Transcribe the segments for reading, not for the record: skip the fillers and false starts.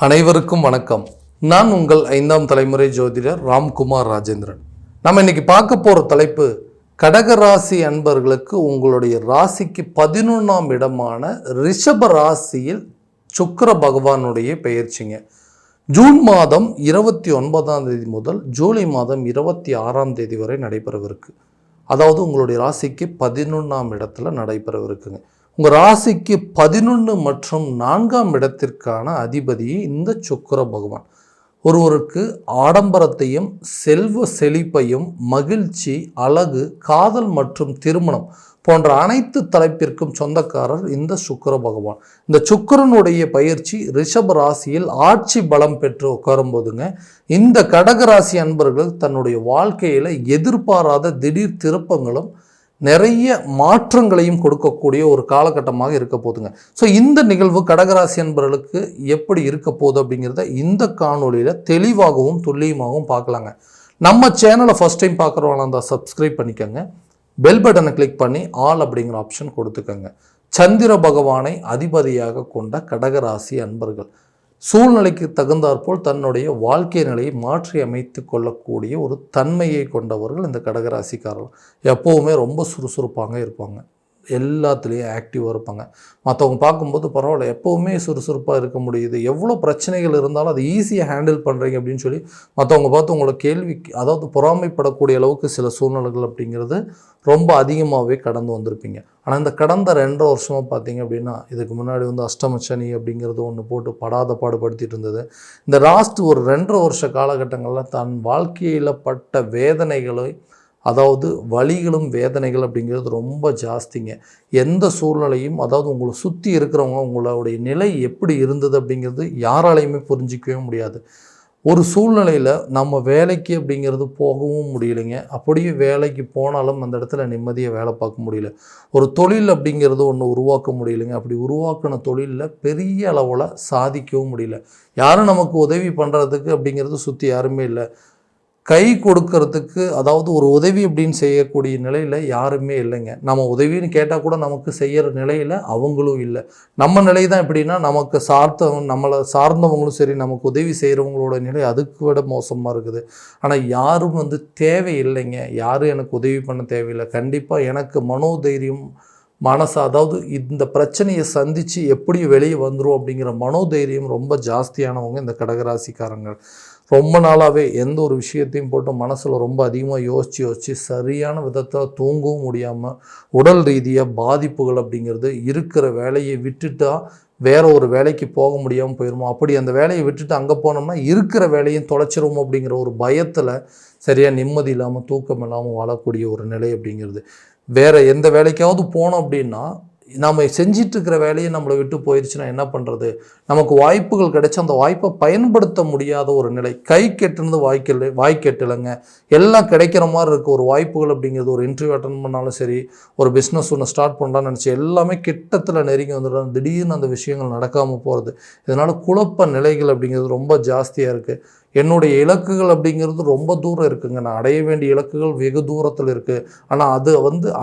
அனைவருக்கும் வணக்கம். நான் உங்கள் 5ஆம் தலைமுறை ஜோதிடர் ராம்குமார் ராஜேந்திரன். நம்ம இன்னைக்கு பார்க்க போகிற தலைப்பு கடக ராசி அன்பர்களுக்கு உங்களுடைய ராசிக்கு 11ஆம் இடமான ரிஷப ராசியில் சுக்கிர பகவானுடைய பெயர்ச்சிங்க. ஜூன் மாதம் 29ஆம் தேதி முதல் ஜூலை மாதம் 26ஆம் தேதி வரை நடைபெறவிருக்கு. அதாவது உங்களுடைய ராசிக்கு 11ஆம் இடத்துல நடைபெறவிருக்குங்க. உங்கள் ராசிக்கு 11 மற்றும் 4ஆம் இடத்திற்கான அதிபதி இந்த சுக்கிர பகவான். ஒருவருக்கு ஆடம்பரத்தையும் செல்வ செழிப்பையும் மகிழ்ச்சி, அழகு, காதல் மற்றும் திருமணம் போன்ற அனைத்து தலைப்பிற்கும் சொந்தக்காரர் இந்த சுக்கிர பகவான். இந்த சுக்கிரனுடைய பயிற்சி ரிஷப ராசியில் ஆட்சி பலம் பெற்று உட்காரும் போதுங்க இந்த கடகராசி அன்பர்கள் தன்னுடைய வாழ்க்கையில் எதிர்பாராத திடீர் திருப்பங்களும் நிறைய மாற்றங்களையும் கொடுக்கக்கூடிய ஒரு காலகட்டமாக இருக்க போதுங்க. ஸோ இந்த நிகழ்வு கடகராசி அன்பர்களுக்கு எப்படி இருக்க போகுது அப்படிங்கிறத இந்த காணொலியில் தெளிவாகவும் துல்லியமாகவும் பார்க்கலாங்க. நம்ம சேனலை ஃபஸ்ட் டைம் பார்க்குறவங்க அந்த சப்ஸ்கிரைப் பண்ணிக்கோங்க. பெல் பட்டனை கிளிக் பண்ணி ஆல் அப்படிங்கிற ஆப்ஷன் கொடுத்துக்கோங்க. சந்திர பகவானை அதிபதியாக கொண்ட கடகராசி அன்பர்கள் சூழ்நிலைக்கு தகுந்தாற்போல் தன்னுடைய வாழ்க்கை நிலையை மாற்றி அமைத்து கொள்ளக்கூடிய ஒரு தன்மையை கொண்டவர்கள் இந்த கடகராசிக்காரர்கள். எப்போவுமே ரொம்ப சுறுசுறுப்பாக இருப்பாங்க, எல்லாத்துலேயும் ஆக்டிவாக இருப்பாங்க. மற்றவங்க பார்க்கும்போது பரவாயில்ல, எப்போவுமே சுறுசுறுப்பாக இருக்க முடியுது, எவ்வளோ பிரச்சனைகள் இருந்தாலும் அதை ஈஸியாக ஹேண்டில் பண்ணுறீங்க அப்படின்னு சொல்லி மற்றவங்க பார்த்து உங்களை கேள்வி அதாவது பொறாமைப்படக்கூடிய அளவுக்கு சில சூழ்நிலைகள் அப்படிங்கிறது ரொம்ப அதிகமாகவே கடந்து வந்திருப்பீங்க. ஆனால் இந்த கடந்த 2.5 வருஷமாக பார்த்தீங்க அப்படின்னா இதுக்கு முன்னாடி அஷ்டமச்சனி அப்படிங்கிறது ஒன்று போட்டு படாத பாடுபடுத்திட்டு இருந்தது. இந்த லாஸ்ட் ஒரு 2.5 வருஷ காலகட்டங்களில் தன் வாழ்க்கையில் பட்ட வேதனைகளை அதாவது வலிகளும் வேதனைகள் அப்படிங்கிறது ரொம்ப ஜாஸ்திங்க. எந்த சூழ்நிலையும் அதாவது உங்களை சுற்றி இருக்கிறவங்க உங்களுடைய நிலை எப்படி இருந்தது அப்படிங்கிறது யாராலையுமே புரிஞ்சிக்கவே முடியாது. ஒரு சூழ்நிலையில் நம்ம வேலைக்கு அப்படிங்கிறது போகவும் முடியலைங்க. அப்படியே வேலைக்கு போனாலும் அந்த இடத்துல நிம்மதியாக வேலை பார்க்க முடியல. ஒரு தொழில் அப்படிங்கிறது ஒன்று உருவாக்க முடியலைங்க. அப்படி உருவாக்கின தொழிலில் பெரிய அளவில் சாதிக்கவும் முடியல. யாரும் நமக்கு உதவி பண்ணுறதுக்கு அப்படிங்கிறது சுற்றி யாருமே இல்லை. கை கொடுக்கறதுக்கு அதாவது ஒரு உதவி அப்படின்னு செய்யக்கூடிய நிலையில் யாருமே இல்லைங்க. நம்ம உதவின்னு கேட்டால் கூட நமக்கு செய்கிற நிலையில் அவங்களும் இல்லை. நம்ம நிலை தான் எப்படின்னா நமக்கு நம்மளை சார்ந்தவங்களும் சரி, நமக்கு உதவி செய்கிறவங்களோட நிலை அதுக்கு விட மோசமாக இருக்குது. ஆனால் யாரும் தேவை இல்லைங்க. யாரும் எனக்கு உதவி பண்ண தேவையில்லை. கண்டிப்பாக எனக்கு மனோதைரியம் அதாவது இந்த பிரச்சனையை சந்தித்து எப்படி வெளியே வந்துடும் அப்படிங்கிற மனோதைரியம் ரொம்ப ஜாஸ்தியானவங்க இந்த கடகராசிக்காரங்க. ரொம்ப நாளாகவே எந்த ஒரு விஷயத்தையும் போட்டு மனசில் ரொம்ப அதிகமாக யோசித்து சரியான விதத்தில் தூங்கவும் முடியாமல் உடல் ரீதியாக பாதிப்புகள் அப்படிங்கிறது இருக்கிற வேலையை விட்டுட்டா வேற ஒரு வேலைக்கு போக முடியாமல் போயிடுமோ, அப்படி அந்த வேலையை விட்டுட்டு அங்கே போனோம்னா இருக்கிற வேலையும் தொலைச்சிருவோம் அப்படிங்கிற ஒரு பயத்தில் சரியாக நிம்மதி இல்லாமல் தூக்கம் இல்லாமல் வாழக்கூடிய ஒரு நிலை அப்படிங்கிறது. வேறு எந்த வேலைக்காவது போனோம் அப்படின்னா நம்ம செஞ்சிட்ருக்கிற வேலையை நம்மளை விட்டு போயிடுச்சுன்னா என்ன பண்ணுறது? நமக்கு வாய்ப்புகள் கிடைச்சி அந்த வாய்ப்பை பயன்படுத்த முடியாத ஒரு நிலை. கை கெட்டுனது வாய்க்கெட்டலைங்க. எல்லாம் கிடைக்கிற மாதிரி இருக்குது ஒரு வாய்ப்புகள் அப்படிங்கிறது. ஒரு இன்டர்வியூ அட்டன் பண்ணாலும் சரி, ஒரு பிஸ்னஸ் ஒன்று ஸ்டார்ட் பண்ணலான்னு நினச்சி எல்லாமே கிட்டத்தில் நெருங்கி வந்துடுறாங்க. திடீர்னு அந்த விஷயங்கள் நடக்காமல் போகிறது. இதனால் குழப்ப நிலைகள் அப்படிங்கிறது ரொம்ப ஜாஸ்தியாக இருக்குது. என்னுடைய இலக்குகள் அப்படிங்கிறது ரொம்ப தூரம் இருக்குங்க. நான் அடைய வேண்டிய இலக்குகள் வெகு தூரத்தில் இருக்குது. ஆனால் அது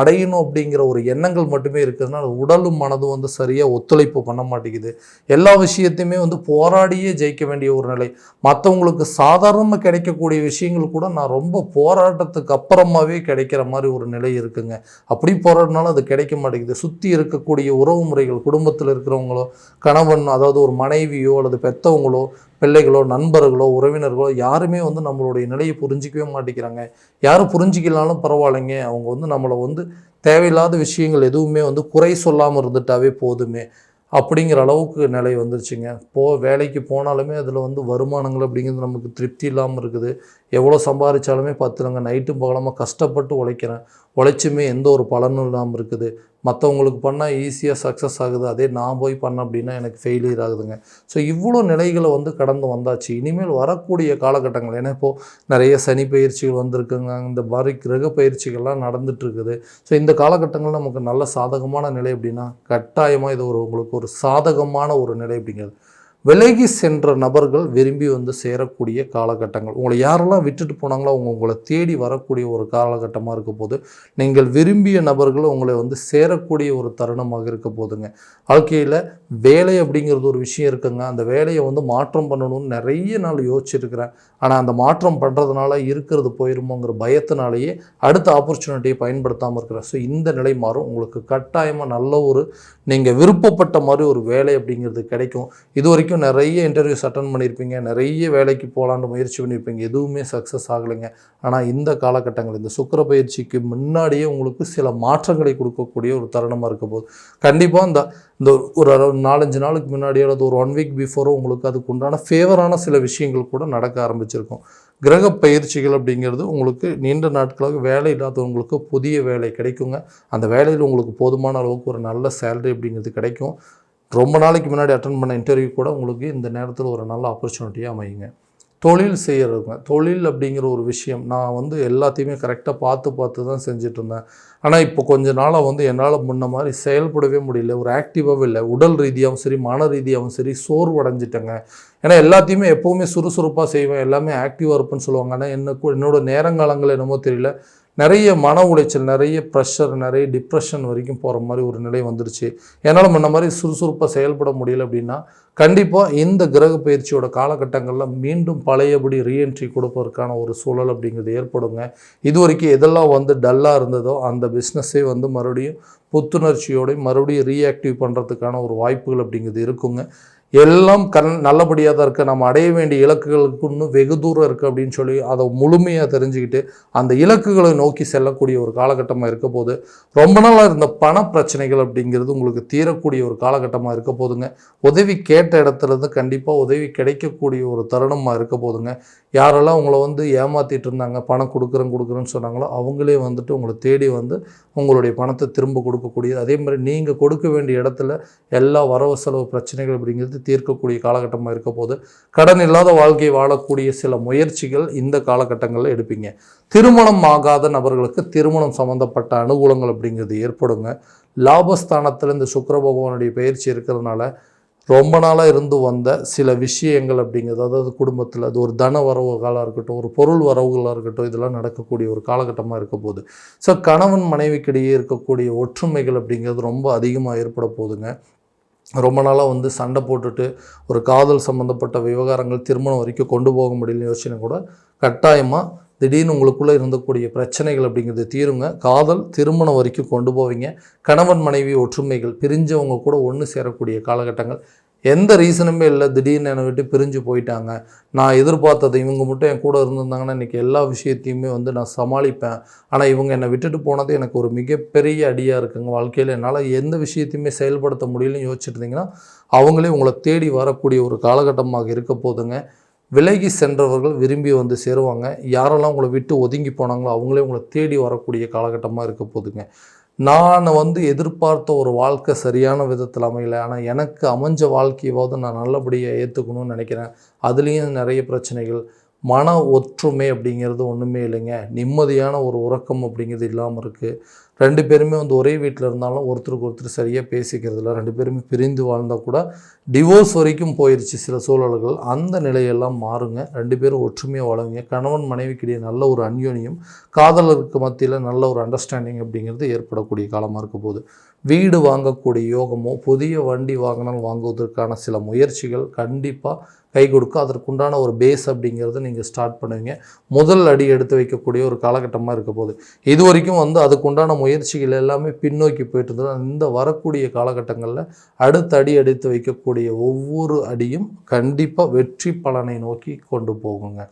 அடையணும் அப்படிங்கிற ஒரு எண்ணங்கள் மட்டுமே இருக்கிறதுனால உடலும் மனதும் சரியாக ஒத்துழைப்பு பண்ண மாட்டேங்குது. எல்லா விஷயத்தையுமே போராடியே ஜெயிக்க வேண்டிய ஒரு நிலை. மற்றவங்களுக்கு சாதாரணமாக கிடைக்கக்கூடிய விஷயங்கள் கூட நான் ரொம்ப போராட்டத்துக்கு அப்புறமாவே கிடைக்கிற மாதிரி ஒரு நிலை இருக்குங்க. அப்படி போராடினாலும் அது கிடைக்க மாட்டேங்குது. சுற்றி இருக்கக்கூடிய உறவு முறைகள், குடும்பத்தில் இருக்கிறவங்களோ, கணவன் அதாவது ஒரு மனைவியோ அல்லது பெற்றவங்களோ, பிள்ளைகளோ, நண்பர்களோ, உறவினர்களோ யாருமே நம்மளுடைய நிலையை புரிஞ்சிக்கவே மாட்டேங்கிறாங்க. யாரும் புரிஞ்சிக்கலாலும் பரவாயில்லைங்க, அவங்க நம்மளை தேவையில்லாத விஷயங்கள் எதுவுமே குறை சொல்லாமல் இருந்துட்டாவே போதுமே அப்படிங்கிற அளவுக்கு நிலை வந்துருச்சுங்க. வேலைக்கு போனாலுமே அதில் வருமானங்கள் அப்படிங்கிறது நமக்கு திருப்தி இல்லாமல் இருக்குது. எவ்வளோ சம்பாதிச்சாலுமே பத்துலங்க. நைட்டும் பகலமாக கஷ்டப்பட்டு உழைச்சுமே எந்த ஒரு பலனும் இல்லாமல் இருக்குது. மற்றவங்களுக்கு பண்ணால் ஈஸியாக சக்ஸஸ் ஆகுது, அதே நான் போய் பண்ண அப்படின்னா எனக்கு ஃபெயிலியர் ஆகுதுங்க. ஸோ இவ்வளோ நிலைகளை கடந்து வந்தாச்சு. இனிமேல் வரக்கூடிய காலகட்டங்கள், ஏன்னா இப்போது நிறைய சனி பயிற்சிகள் வந்திருக்குங்க, இந்த மாதிரி கிரக பயிற்சிகள்லாம் நடந்துகிட்ருக்குது. ஸோ இந்த காலகட்டங்கள் நமக்கு நல்ல சாதகமான நிலை அப்படின்னா கட்டாயமாக இது உங்களுக்கு ஒரு சாதகமான ஒரு நிலை அப்படிங்கிறது. விலகி சென்ற நபர்கள் விரும்பி வந்து சேரக்கூடிய காலகட்டங்கள். உங்களை யாரெல்லாம் விட்டுட்டு போனாங்களோ அவங்க உங்களை தேடி வரக்கூடிய ஒரு காலகட்டமாக இருக்க போது. நீங்கள் விரும்பிய நபர்கள் உங்களை வந்து சேரக்கூடிய ஒரு தருணமாக இருக்க போதுங்க. வாழ்க்கையில் வேலை அப்படிங்கிறது ஒரு விஷயம் இருக்குங்க. அந்த வேலையை வந்து மாற்றம் பண்ணணும்னு நிறைய நாள் யோசிச்சுருக்கிறேன். ஆனால் அந்த மாற்றம் பண்ணுறதுனால இருக்கிறது போயிருமோங்கிற பயத்தினாலேயே அடுத்த ஆப்பர்ச்சுனிட்டியை பயன்படுத்தாமல் இருக்கிறேன். ஸோ இந்த நிலை மாறும். உங்களுக்கு கட்டாயமாக நல்ல ஒரு நீங்கள் விருப்பப்பட்ட மாதிரி ஒரு வேலை அப்படிங்கிறது கிடைக்கும். இது வரைக்கும் நிறைய இன்டர்வியூஸ் அட்டன் பண்ணியிருப்பீங்க, நிறைய வேலைக்கு போகலான்னு முயற்சி பண்ணியிருப்பீங்க, எதுவுமே சக்ஸஸ் ஆகலைங்க. ஆனால் இந்த காலகட்டங்கள் இந்த சுக்கிர பயிற்சிக்கு முன்னாடியே உங்களுக்கு சில மாற்றங்களை கொடுக்கக்கூடிய ஒரு தருணமாக இருக்க போது. கண்டிப்பாக இந்த ஒரு 4-5 நாளுக்கு முன்னாடியோ அல்லது ஒரு 1 வீக் பிஃபோரோ உங்களுக்கு அதுக்கு உண்டான ஃபேவரான சில விஷயங்கள் கூட நடக்க ஆரம்பிச்சிருக்கும். கிரக பயிற்சிகள் அப்படிங்கிறது உங்களுக்கு நீண்ட நாட்களாக வேலை இல்லாதவங்களுக்கு புதிய வேலை கிடைக்குங்க. அந்த வேலையில் உங்களுக்கு போதுமான அளவுக்கு ஒரு நல்ல சேலரி அப்படிங்கிறது கிடைக்கும். ரொம்ப நாளைக்கு முன்னாடி அட்டன் பண்ண இன்டர்வியூ கூட உங்களுக்கு இந்த நேரத்தில் ஒரு நல்ல ஆப்பர்ச்சுனிட்டியாக அமையுங்க. தொழில் செய்கிறதுங்க. தொழில் அப்படிங்கிற ஒரு விஷயம் நான் வந்து எல்லாத்தையுமே கரெக்டாக பார்த்து தான் செஞ்சுட்டு இருந்தேன். ஆனால் இப்போ கொஞ்ச நாளாக வந்து என்னால் முன்ன மாதிரி செயல்படவே முடியல. ஒரு ஆக்டிவாகவே இல்லை. உடல் ரீதியாகவும் சரி, மன ரீதியாகவும் சரி சோர்வடைஞ்சிட்டேங்க. ஏன்னா எல்லாத்தையுமே எப்போவுமே சுறுசுறுப்பாக செய்வேன், எல்லாமே ஆக்டிவாக இருப்பேன்னு சொல்லுவாங்க. ஆனால் என்னோட நேரங்காலங்கள் என்னமோ தெரியல, நிறைய மன உளைச்சல், நிறைய ப்ரெஷர், நிறைய டிப்ரெஷன் வரைக்கும் போகிற மாதிரி ஒரு நிலை வந்துருச்சு. என்னால் முன்ன மாதிரி சுறுசுறுப்பாக செயல்பட முடியல அப்படின்னா கண்டிப்பாக இந்த கிரக பயிற்சியோட காலகட்டங்களில் மீண்டும் பழையபடி ரீஎன்ட்ரி கொடுப்பதற்கான ஒரு சூழல் அப்படிங்கிறது ஏற்படுங்க. இது வரைக்கும் எதெல்லாம் வந்து டல்லாக இருந்ததோ அந்த பிஸ்னஸே வந்து மறுபடியும் புத்துணர்ச்சியோடு மறுபடியும் ரீஆக்டிவ் பண்ணுறதுக்கான ஒரு வாய்ப்புகள் அப்படிங்கிறது இருக்குங்க. எல்லாம் நல்லபடியாக தான் இருக்குது. நம்ம அடைய வேண்டிய இலக்குகளுக்கு இன்னும் வெகு தூரம் இருக்குது அப்படின்னு சொல்லி அதை முழுமையாக தெரிஞ்சுக்கிட்டு அந்த இலக்குகளை நோக்கி செல்லக்கூடிய ஒரு காலகட்டமாக இருக்க போது. ரொம்ப நாளாக இருந்த பண பிரச்சனைகள் அப்படிங்கிறது உங்களுக்கு தீரக்கூடிய ஒரு காலகட்டமாக இருக்க போதுங்க. உதவி கேட்ட இடத்துலேருந்து கண்டிப்பாக உதவி கிடைக்கக்கூடிய ஒரு தருணமாக இருக்க போதுங்க. யாரெல்லாம் உங்களை வந்து ஏமாற்றிட்டு இருந்தாங்க, பணம் கொடுக்குறேன்னு சொன்னாங்களோ அவங்களே வந்துட்டு உங்களை தேடி வந்து உங்களுடைய பணத்தை திரும்ப கொடுக்கக்கூடியது. அதே மாதிரி நீங்கள் கொடுக்க வேண்டிய இடத்துல எல்லா வரவு செலவு பிரச்சனைகள் அப்படிங்கிறது தீர்க்கக்கூடிய காலகட்டமாக இருக்க போது. கடன் இல்லாத வாழ்க்கை வாழக்கூடிய சில முயற்சிகள் இந்த காலகட்டங்களில் எடுப்பீங்க. திருமணம் ஆகாத நபர்களுக்கு திருமணம் சம்பந்தப்பட்ட அனுகூலங்கள் அப்படிங்கிறது ஏற்படுங்க. லாபஸ்தானத்தில் இந்த சுக்கிர பகவானுடைய பயிற்சி இருக்கிறதுனால ரொம்ப நாளாக இருந்து வந்த சில விஷயங்கள் அப்படிங்கிறது, அதாவது குடும்பத்தில் அது ஒரு தன வரவுகளாக இருக்கட்டும், ஒரு பொருள் வரவுகளாக இருக்கட்டும், இதெல்லாம் நடக்கக்கூடிய ஒரு காலகட்டமாக இருக்க போகுது. ஸோ கணவன் மனைவிக்கிடையே இருக்கக்கூடிய ஒற்றுமைகள் அப்படிங்கிறது ரொம்ப அதிகமாக ஏற்பட போகுதுங்க. ரொம்ப நாளாக வந்து சண்டை போட்டுட்டு ஒரு காதல் சம்மந்தப்பட்ட விவகாரங்கள் திருமணம் வரைக்கும் கொண்டு போக முடியல யோசனை கூட கட்டாயமாக திடீர்னு உங்களுக்குள்ளே இருந்தக்கூடிய பிரச்சனைகள் அப்படிங்கிறது தீருங்க. காதல் திருமணம் வரைக்கும் கொண்டு போவீங்க. கணவன் மனைவி ஒற்றுமைகள் பிரிஞ்சவங்க கூட ஒன்று சேரக்கூடிய காலகட்டங்கள். எந்த ரீசனுமே இல்லை, திடீர்னு என்னை விட்டு பிரிஞ்சு போயிட்டாங்க, நான் எதிர்பார்த்தது இவங்க மட்டும் என் கூட இருந்திருந்தாங்கன்னா இன்றைக்கி எல்லா விஷயத்தையுமே வந்து நான் சமாளிப்பேன், ஆனால் இவங்க என்னை விட்டுட்டு போனது எனக்கு ஒரு மிகப்பெரிய அடியாக இருக்குங்க. வாழ்க்கையில் என்னால் எந்த விஷயத்தையுமே செயல்படுத்த முடியலன்னு யோசிச்சுட்டு இருந்தீங்கன்னா அவங்களே உங்களை தேடி வரக்கூடிய ஒரு காலகட்டமாக இருக்க போதுங்க. விலகி சென்றவர்கள் விரும்பி வந்து சேருவாங்க. யாரெல்லாம் உங்களை விட்டு ஒதுங்கி போனாங்களோ அவங்களே உங்களை தேடி வரக்கூடிய காலகட்டமாக இருக்க போதுங்க. நான் வந்து எதிர்பார்த்த ஒரு வாழ்க்கை சரியான விதத்தில் அமையலை, ஆனால் எனக்கு அமைஞ்ச வாழ்க்கையாவது நான் நல்லபடியாக ஏற்றுக்கணும்னு நினைக்கிறேன். அதுலேயும் நிறைய பிரச்சனைகள். மன ஒற்றுமை அப்படிங்கிறது ஒன்றுமே இல்லைங்க. நிம்மதியான ஒரு உறக்கம் அப்படிங்கிறது இல்லாமல் இருக்குது. 2 பேருமே வந்து ஒரே வீட்டில் இருந்தாலும் ஒருத்தருக்கு ஒருத்தர் சரியாக பேசிக்கிறதில்ல. 2 பேருமே பிரிந்து வாழ்ந்தால் கூட டிவோர்ஸ் வரைக்கும் போயிடுச்சு சில சூழல்கள். அந்த நிலையெல்லாம் மாறுங்க. 2 பேரும் ஒற்றுமையாக வாழுங்க. கணவன் மனைவிக்கிடையே நல்ல ஒரு அந்யோன்யம், காதலருக்கு மத்தியில் நல்ல ஒரு அண்டர்ஸ்டாண்டிங் அப்படிங்கிறது ஏற்படக்கூடிய காலமாக இருக்க போகுது. வீடு வாங்கக்கூடிய யோகமோ புதிய வண்டி வாங்குவதற்கான சில முயற்சிகள் கண்டிப்பாக கை கொடுக்கும். அதற்குண்டான ஒரு பேஸ் அப்படிங்கிறத நீங்கள் ஸ்டார்ட் பண்ணுவீங்க. முதல் அடி எடுத்து வைக்கக்கூடிய ஒரு காலகட்டமாக இருக்க போகுது. இது வரைக்கும் வந்து அதுக்குண்டான முயற்சிகள் எல்லாமே பின்னோக்கி போயிட்டு இருந்தது. இந்த வரக்கூடிய காலகட்டங்களில் அடுத்த அடி எடுத்து வைக்கக்கூடிய ஒவ்வொரு அடியும் கண்டிப்பாக வெற்றி பலனை நோக்கி கொண்டு போகுங்க.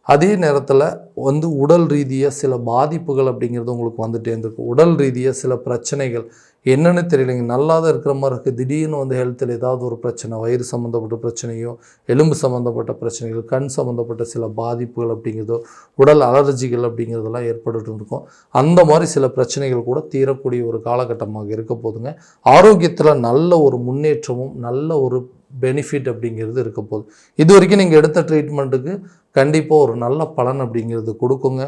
அதே நேரத்தில் வந்து உடல் ரீதியாக சில பாதிப்புகள் அப்படிங்கிறது உங்களுக்கு வந்துட்டே இருந்திருக்கு. உடல் ரீதியாக சில பிரச்சனைகள் என்னென்னு தெரியலைங்க, நல்லா தான் இருக்கிற மாதிரி இருக்குது. திடீர்னு வந்து ஹெல்த்தில் ஏதாவது ஒரு பிரச்சனை, வயிறு சம்மந்தப்பட்ட பிரச்சனையோ, எலும்பு சம்மந்தப்பட்ட பிரச்சனைகள், கண் சம்மந்தப்பட்ட சில பாதிப்புகள் அப்படிங்கிறதோ, உடல் அலர்ஜிகள் அப்படிங்கிறதெல்லாம் ஏற்பட்டு இருக்கும். அந்த மாதிரி சில பிரச்சனைகள் கூட தீரக்கூடிய ஒரு காலகட்டமாக இருக்க போதுங்க. ஆரோக்கியத்தில் நல்ல ஒரு முன்னேற்றமும் நல்ல ஒரு பெனிஃபிட் அப்படிங்கிறது இருக்க போகுது. இது வரைக்கும் நீங்கள் எடுத்த ட்ரீட்மெண்ட்டுக்கு கண்டிப்பாக ஒரு நல்ல பலன் அப்படிங்கிறது கொடுக்குங்க.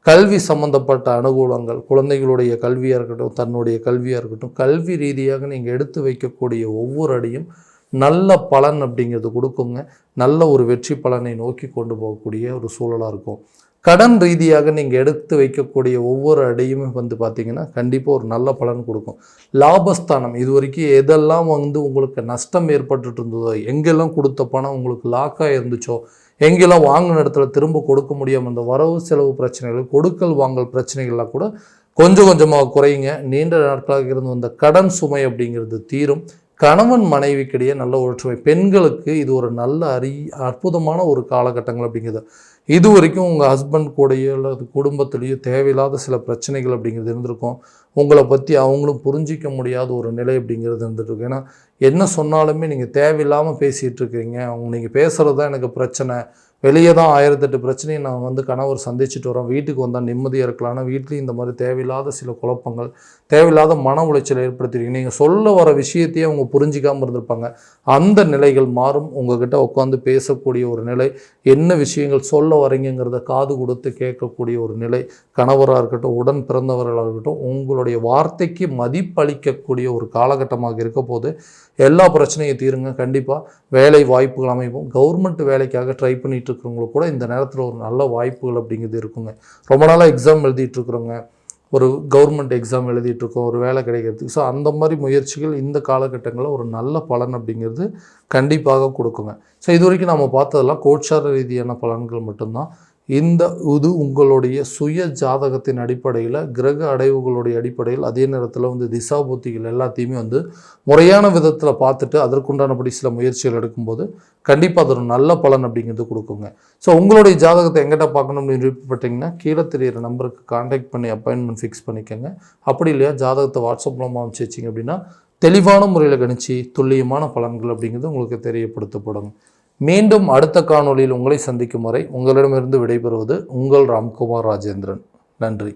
கல்வி சம்மந்தப்பட்ட அனுகூலங்கள், குழந்தைகளுடைய கல்வியாக இருக்கட்டும், தன்னுடைய கல்வியாக இருக்கட்டும், கல்வி ரீதியாக நீங்கள் எடுத்து வைக்கக்கூடிய ஒவ்வொரு அடியும் நல்ல பலன் அப்படிங்கிறது கொடுக்குங்க. நல்ல ஒரு வெற்றி பலனை நோக்கி கொண்டு போகக்கூடிய ஒரு சூழலாக இருக்கும். கடன் ரீதியாக நீங்கள் எடுத்து வைக்கக்கூடிய ஒவ்வொரு அடையுமே பார்த்தீங்கன்னா கண்டிப்பாக ஒரு நல்ல பலன் கொடுக்கும். லாபஸ்தானம் இது வரைக்கும் எதெல்லாம் உங்களுக்கு நஷ்டம் ஏற்பட்டுட்டு இருந்ததோ, எங்கெல்லாம் கொடுத்த பணம் உங்களுக்கு லாக்காக இருந்துச்சோ, எங்கெல்லாம் வாங்கின இடத்துல திரும்ப கொடுக்க முடியாமல் இந்த வரவு செலவு பிரச்சனைகள், கொடுக்கல் வாங்கல் பிரச்சனைகள்லாம் கூட கொஞ்சம் கொஞ்சமாக குறையுங்க. நீண்ட நாட்களாக இருந்து வந்த கடன் சுமை அப்படிங்கிறது தீரும். கணவன் மனைவிக்கிடையே நல்ல ஒற்றுமை. பெண்களுக்கு இது ஒரு நல்ல அற்புதமான ஒரு காலகட்டங்கள் அப்படிங்கிறது. இது வரைக்கும் உங்கள் ஹஸ்பண்ட் கூடயோ அல்லது குடும்பத்திலேயோ தேவையில்லாத சில பிரச்சனைகள் அப்படிங்கிறது இருந்திருக்கும். உங்களை பற்றி அவங்களும் புரிஞ்சிக்க முடியாத ஒரு நிலை அப்படிங்கிறது இருந்துகிட்ருக்கும். ஏன்னா என்ன சொன்னாலுமே நீங்கள் தேவையில்லாமல் பேசிகிட்டு இருக்கிறீங்க, நீங்கள் பேசுகிறது தான் எனக்கு பிரச்சனை, வெளியே தான் 1008 பிரச்சனையை நான் கணவர் சந்திச்சுட்டு வரோம், வீட்டுக்கு வந்தால் நிம்மதியாக இருக்கலாம். ஆனால் வீட்லேயும் இந்த மாதிரி தேவையில்லாத சில குழப்பங்கள், தேவையில்லாத மன உளைச்சல் ஏற்படுத்திருக்கீங்க. நீங்கள் சொல்ல வர விஷயத்தையே அவங்க புரிஞ்சிக்காமல் இருந்திருப்பாங்க. அந்த நிலைகள் மாறும். உங்ககிட்ட உட்காந்து பேசக்கூடிய ஒரு நிலை, என்ன விஷயங்கள் சொல்ல வரீங்கிறத காது கொடுத்து கேட்கக்கூடிய ஒரு நிலை, கணவராக இருக்கட்டும், உடன் பிறந்தவர்களாக இருக்கட்டும், உங்களுடைய வார்த்தைக்கு மதிப்பளிக்கக்கூடிய ஒரு காலகட்டமாக இருக்க போது எல்லா பிரச்சனையும் தீருங்க. கண்டிப்பாக வேலை வாய்ப்புகள் அமைப்போம். கவர்மெண்ட் வேலைக்காக ட்ரை பண்ணிட்டு இருக்கிறவங்களுக்கு கூட இந்த நேரத்தில் ஒரு நல்ல வாய்ப்புகள் அப்படிங்கிறது இருக்குங்க. ரொம்ப நாளாக எக்ஸாம் எழுதிட்டு இருக்கிறவங்க, ஒரு கவர்மெண்ட் எக்ஸாம் எழுதிட்டுருக்கோம், ஒரு வேலை கிடைக்கிறதுக்கு, ஸோ அந்த மாதிரி முயற்சிகள் இந்த காலகட்டங்களில் ஒரு நல்ல பலன் அப்படிங்கிறது கண்டிப்பாக கொடுக்குங்க. ஸோ இது வரைக்கும் நம்ம பார்த்ததெல்லாம் கோட்சார ரீதியான பலன்கள் மட்டும்தான். இது உங்களுடைய சுய ஜாதகத்தின் அடிப்படையில், கிரக அடைவுகளுடைய அடிப்படையில், அதே நேரத்தில் திசாபுத்திகள் எல்லாத்தையுமே முறையான விதத்தில் பார்த்துட்டு அதற்குண்டானபடி சில முயற்சிகள் எடுக்கும்போது கண்டிப்பாக அது ஒரு நல்ல பலன் அப்படிங்கிறது கொடுக்குங்க. ஸோ உங்களுடைய ஜாதகத்தை எங்கிட்ட பார்க்கணும்னு விருப்பப்பட்டீங்கன்னா கீழே தெரியிற நம்பருக்கு கான்டாக்ட் பண்ணி அப்பாயின்மெண்ட் ஃபிக்ஸ் பண்ணிக்கோங்க. அப்படி இல்லையா ஜாதகத்தை வாட்ஸ்அப் மூலமாக அனுப்பிச்சு வச்சிங்க அப்படின்னா தெளிவான முறையில் கணிச்சு துல்லியமான பலன்கள் அப்படிங்கிறது உங்களுக்கு தெரியப்படுத்தப்படும். மீண்டும் அடுத்த காணொளியில் உங்களை சந்திக்கும் வரை உங்களிடமிருந்து விடைபெறுவது உங்கள் ராம்குமார் ராஜேந்திரன். நன்றி.